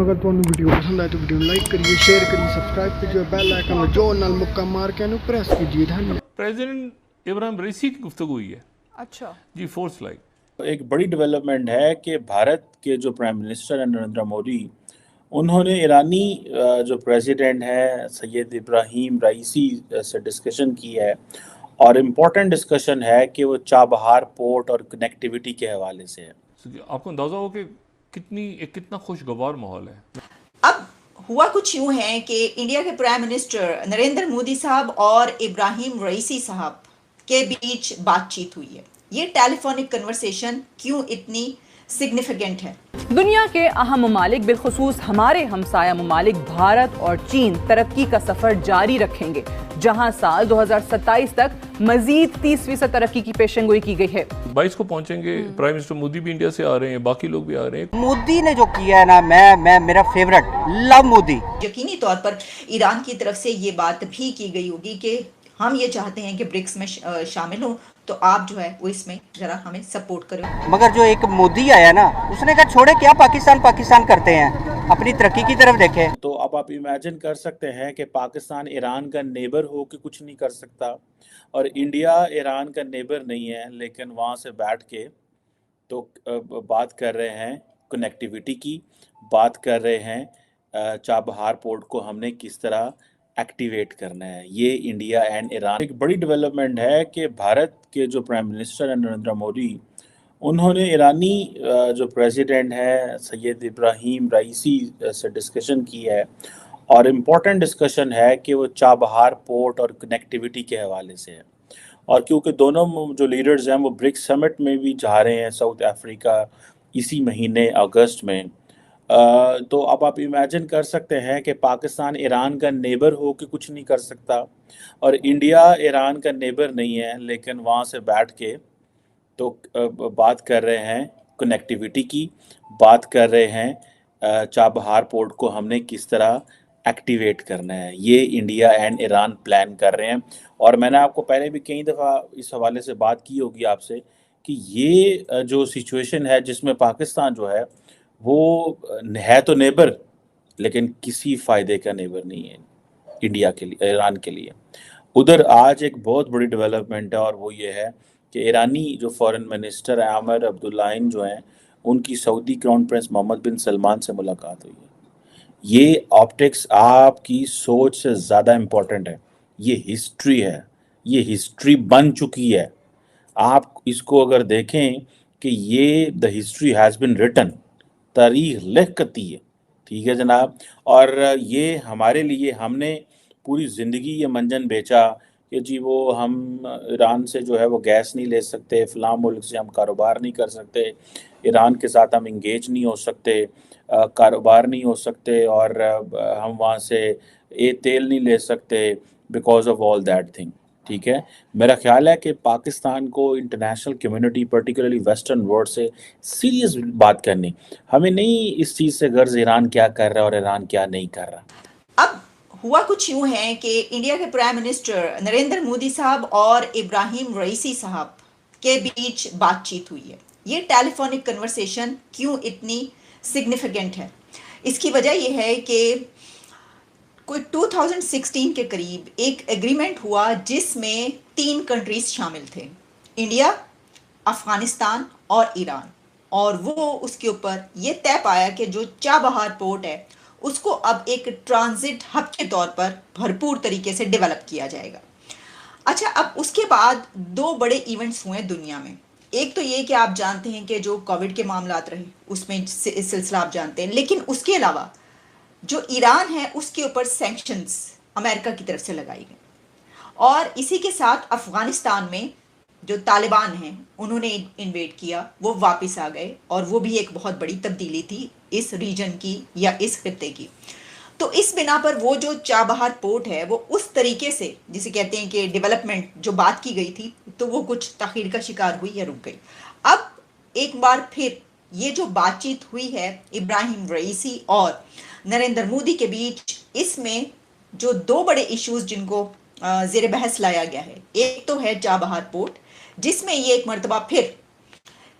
اگر تمہیں ویڈیو پسند آئے تو ویڈیو لائک کریے، شیئر کریے، سبسکرائب کیجیے، بیل آئیکن میں جو نال مکہ مار کے انو پریس کیجیے. پریزیڈنٹ ابراہیم رئیسی کی گفتگو ہوئی ہے. اچھا جی فورس لائک ایک بڑی ڈیولپمنٹ ہے کہ بھارت کے جو پرائم منسٹر ہیں نریندر مودی، انہوں نے ایرانی جو پریزیڈنٹ ہے سید ابراہیم رئیسی سے ڈسکشن کی ہے، اور امپورٹنٹ ڈسکشن ہے کہ وہ چابہار پورٹ اور کنیکٹیویٹی کے حوالے سے ہے. آپ کو اندازہ ہو کہ کتنا خوشگوار ماحول ہے. اب ہوا کچھ یوں ہے کہ انڈیا کے پرائم منسٹر نریندر مودی صاحب اور ابراہیم رئیسی صاحب کے بیچ بات چیت ہوئی ہے. یہ ٹیلی فونک کنورسیشن کیوں اتنی سگنیفیکنٹ ہے؟ دنیا کے اہم ممالک بالخصوص ہمارے ہمسایہ ممالک بھارت اور چین ترقی کا سفر جاری رکھیں گے، جہاں سال 2027 تک مزید 30% ترقی کی پیشن گوئی کی گئی ہے. 22 کو پہنچیں گے. پرائم منسٹر مودی بھی انڈیا سے آ رہے ہیں، باقی لوگ بھی آ رہے ہیں. مودی نے جو کیا ہے نا، میں میرا فیورٹ لو مودی. یقینی طور پر ایران کی طرف سے یہ بات بھی کی گئی ہوگی کہ ہم یہ چاہتے ہیں کہ برکس میں شامل ہوں، تو آپ جو ہے وہ اس میں ذرا ہمیں سپورٹ کریں. مگر جو ایک مودی آیا نا، اس نے کہا چھوڑے کیا پاکستان کرتے ہیں، اپنی ترقی کی طرف دیکھیں. تو اب آپ امیجن کر سکتے ہیں کہ پاکستان ایران کا نیبر ہو کے کچھ نہیں کر سکتا، اور انڈیا ایران کا نیبر نہیں ہے، لیکن وہاں سے بیٹھ کے تو بات کر رہے ہیں کنیکٹیویٹی کی، بات کر رہے ہیں چابہار پورٹ کو ہم نے کس طرح ایکٹیویٹ کرنا ہے. یہ انڈیا اینڈ ایران ایک بڑی ڈیولپمنٹ ہے کہ بھارت کے جو پرائم منسٹر ہیں نریندر مودی، انہوں نے ایرانی جو پریزیڈنٹ ہے سید ابراہیم رئیسی سے ڈسکشن کی ہے، اور امپورٹنٹ ڈسکشن ہے کہ وہ چابہار پورٹ اور کنیکٹیویٹی کے حوالے سے ہے. اور کیونکہ دونوں جو لیڈرز ہیں وہ برکس سمٹ میں بھی جا رہے ہیں ساؤتھ افریقہ اسی مہینے اگست میں، تو اب آپ امیجن کر سکتے ہیں کہ پاکستان ایران کا نیبر ہو کے کچھ نہیں کر سکتا، اور انڈیا ایران کا نیبر نہیں ہے، لیکن وہاں سے بیٹھ کے تو بات کر رہے ہیں کنیکٹیویٹی کی، بات کر رہے ہیں چابہار پورٹ کو ہم نے کس طرح ایکٹیویٹ کرنا ہے. یہ انڈیا اینڈ ایران پلان کر رہے ہیں. اور میں نے آپ کو پہلے بھی کئی دفعہ اس حوالے سے بات کی ہوگی آپ سے کہ یہ جو سچویشن ہے جس میں پاکستان جو ہے وہ ہے تو نیبر، لیکن کسی فائدے کا نیبر نہیں ہے انڈیا کے لیے، ایران کے لیے. ادھر آج ایک بہت بڑی ڈیولپمنٹ ہے، اور وہ یہ ہے کہ ایرانی جو فارن منسٹر عامر عبداللہین جو ہیں، ان کی سعودی کراؤن پرنس محمد بن سلمان سے ملاقات ہوئی ہے. یہ آپٹکس آپ کی سوچ سے زیادہ امپورٹنٹ ہے. یہ ہسٹری ہے، یہ ہسٹری بن چکی ہے. آپ اس کو اگر دیکھیں کہ یہ the history has been return, تاریخ لکھتی ہے. ٹھیک ہے جناب. اور یہ ہمارے لیے، ہم نے پوری زندگی یہ منجن بیچا کہ جی وہ ہم ایران سے جو ہے وہ گیس نہیں لے سکتے، فلاں ملک سے ہم کاروبار نہیں کر سکتے، ایران کے ساتھ ہم انگیج نہیں ہو سکتے، کاروبار نہیں ہو سکتے، اور ہم وہاں سے تیل نہیں لے سکتے because of all that thing. ٹھیک ہے. میرا خیال ہے کہ پاکستان کو international community particularly western world سے سیریس بات کرنی. ہمیں نہیں اس چیز سے غرض ایران کیا کر رہا ہے اور ایران کیا نہیں کر رہا. اب ہوا کچھ یوں ہے کہ انڈیا کے پرائم منسٹر نریندر مودی صاحب اور ابراہیم رئیسی صاحب کے بیچ بات چیت ہوئی ہے. یہ ٹیلی فونک کنورسیشن کیوں اتنی سگنیفیکنٹ ہے؟ اس کی وجہ یہ ہے کہ کوئی 2016 کے قریب ایک ایگریمنٹ ہوا جس میں 3 کنٹریز شامل تھے، انڈیا، افغانستان اور ایران. اور وہ اس کے اوپر یہ طے پایا کہ جو چابہار پورٹ ہے اس کو اب ایک ٹرانزٹ ہب کے طور پر بھرپور طریقے سے ڈیولپ کیا جائے گا. اچھا، اب اس کے بعد 2 بڑے ایونٹس ہوئے دنیا میں. ایک تو یہ کہ آپ جانتے ہیں کہ جو کووڈ کے معاملات رہے اس میں سلسلہ آپ جانتے ہیں، لیکن اس کے علاوہ جو ایران ہے اس کے اوپر سینکشنز امریکہ کی طرف سے لگائی گئی. اور اسی کے ساتھ افغانستان میں جو طالبان ہیں انہوں نے انویڈ کیا، وہ واپس آ گئے، اور وہ بھی ایک بہت بڑی تبدیلی تھی اس ریجن کی یا اس خطے کی. تو اس بنا پر وہ جو چابہار پورٹ ہے وہ اس طریقے سے جسے کہتے ہیں کہ ڈیولپمنٹ جو بات کی گئی تھی تو وہ کچھ تاخیر کا شکار ہوئی یا رک گئی. اب ایک بار پھر یہ جو بات چیت ہوئی ہے ابراہیم رئیسی اور نریندر مودی کے بیچ، اس میں جو 2 بڑے ایشوز جن کو زیر بحث لایا گیا ہے، ایک تو ہے چابہار پورٹ، جس میں یہ ایک مرتبہ پھر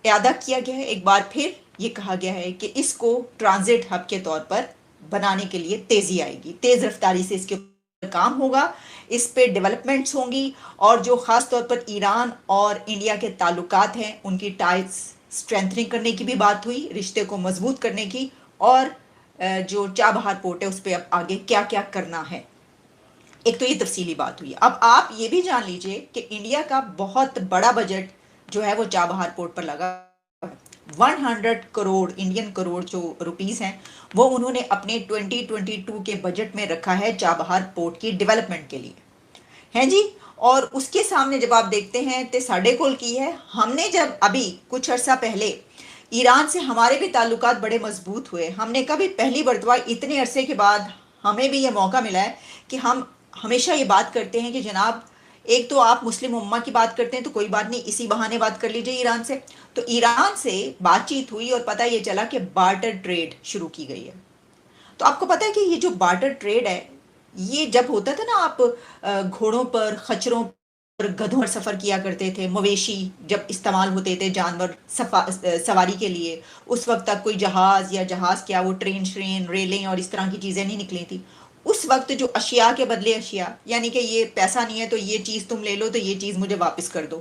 اعادہ کیا گیا ہے ایک بار پھر یہ کہا گیا ہے کہ اس کو ٹرانزٹ ہب کے طور پر بنانے کے لیے تیزی آئے گی، تیز رفتاری سے اس کے اوپر کام ہوگا، اس پہ ڈیولپمنٹس ہوں گی، اور جو خاص طور پر ایران اور انڈیا کے تعلقات ہیں ان کی ٹائز اسٹرینتھنگ کرنے کی بھی بات ہوئی، رشتے کو مضبوط کرنے کی، اور جو چابہار پورٹ ہے اس پہ اب آگے کیا کیا کرنا ہے، ایک تو یہ تفصیلی بات ہوئی۔ اب آپ یہ بھی جان لیجئے کہ انڈیا کا بہت بڑا بجٹ جو ہے وہ چابہار پورٹ پر لگا، 100 کروڑ انڈین کروڑ جو روپیز ہیں وہ انہوں نے اپنے 2022 کے بجٹ میں رکھا ہے چابہار پورٹ کی ڈیولپمنٹ کے لیے، ہیں جی۔ اور اس کے سامنے جب آپ دیکھتے ہیں تو ساڑھے کول کی ہے، ہم نے جب ابھی کچھ عرصہ پہلے ایران سے ہمارے بھی تعلقات بڑے مضبوط ہوئے، ہم نے کبھی پہلی مرتبہ اتنے عرصے کے بعد ہمیں بھی یہ موقع ملا ہے کہ ہم ہمیشہ یہ بات کرتے ہیں کہ جناب ایک تو آپ مسلم امہ کی بات کرتے ہیں تو کوئی بات نہیں، اسی بہانے بات کر لیجئے ایران سے، تو ایران سے بات چیت ہوئی اور پتہ یہ چلا کہ بارٹر ٹریڈ شروع کی گئی ہے۔ تو آپ کو پتہ ہے کہ یہ جو بارٹر ٹریڈ ہے، یہ جب ہوتا تھا نا، آپ گھوڑوں پر، خچروں پر، گدھوں پر سفر کیا کرتے تھے، مویشی جب استعمال ہوتے تھے جانور سواری کے لیے، اس وقت تک کوئی جہاز یا جہاز کیا وہ ٹرین ریلیں اور اس طرح کی چیزیں نہیں نکلی تھی، اس وقت جو اشیاء کے بدلے اشیاء، یعنی کہ یہ پیسہ نہیں ہے تو یہ چیز تم لے لو تو یہ چیز مجھے واپس کر دو،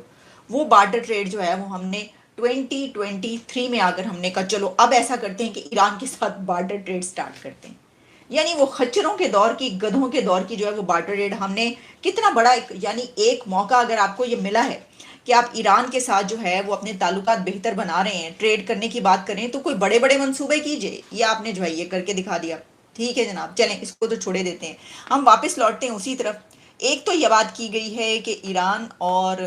وہ بارٹر ٹریڈ جو ہے وہ ہم نے 2023 میں آ کر ہم نے کہا چلو اب ایسا کرتے ہیں کہ ایران کے ساتھ بارٹر ٹریڈ سٹارٹ کرتے ہیں، یعنی وہ خچروں کے دور کی، گدھوں کے دور کی جو ہے وہ بارٹر ٹریڈ ہم نے کتنا بڑا یعنی ایک موقع اگر آپ کو یہ ملا ہے کہ آپ ایران کے ساتھ جو ہے وہ اپنے تعلقات بہتر بنا رہے ہیں، ٹریڈ کرنے کی بات کریں تو کوئی بڑے بڑے منصوبے کیجئے، یہ آپ نے جو ہے یہ کر کے دکھا دیا، ٹھیک ہے جناب، چلیں اس کو تو چھوڑے دیتے ہیں، ہم واپس لوٹتے ہیں اسی طرف۔ ایک تو یہ بات کی گئی ہے کہ ایران اور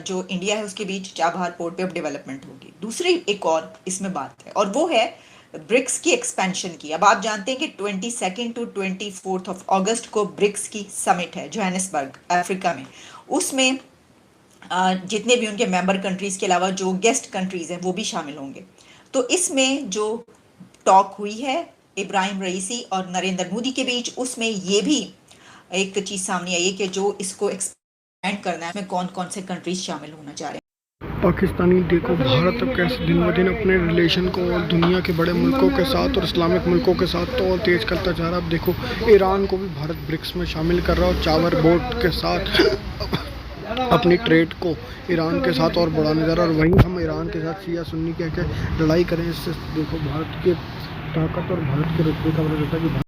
جو انڈیا ہے اس کے بیچ چابہار پورٹ پہ اب ڈیولپمنٹ ہوگی، دوسری ایک اور اس میں بات ہے اور وہ ہے برکس کی ایکسپینشن کی۔ اب آپ جانتے ہیں کہ 22 to 24 اگست کو برکس کی سمٹ ہے جوہانسبرگ افریقہ میں، اس میں جتنے بھی ان کے ممبر کنٹریز کے علاوہ جو گیسٹ کنٹریز ہیں وہ بھی شامل ہوں گے، تو اس میں جو ٹاک ہوئی ہے ابراہیم رئیسی اور نریندر مودی کے بیچ، اس میں یہ بھی ایک چیز سامنے آئی ہے کہ جو اس کو ایکسپینڈ کرنا ہے، اس میں کون کون سے کنٹریز شامل ہونا چاہ رہے ہیں۔ پاکستانی دیکھو بھارت اب کیسے دن بہ دن اپنے ریلیشن کو اور دنیا کے بڑے ملکوں کے ساتھ اور اسلامک ملکوں کے ساتھ تو اور تیز کرتا جا رہا ہے۔ اب دیکھو ایران کو بھی بھارت برکس میں شامل کر رہا ہے اور چابہار پورٹ کے ساتھ اپنی ٹریڈ کو ایران کے ساتھ اور بڑھانے جا رہا ہے، اور وہیں ہم ایران کے ساتھ شیعہ سنی کہہ کے لڑائی کریں، اس سے دیکھو بھارت کے طاقت اور بھارت کے رتبے کا پتہ چلتا ہے کہ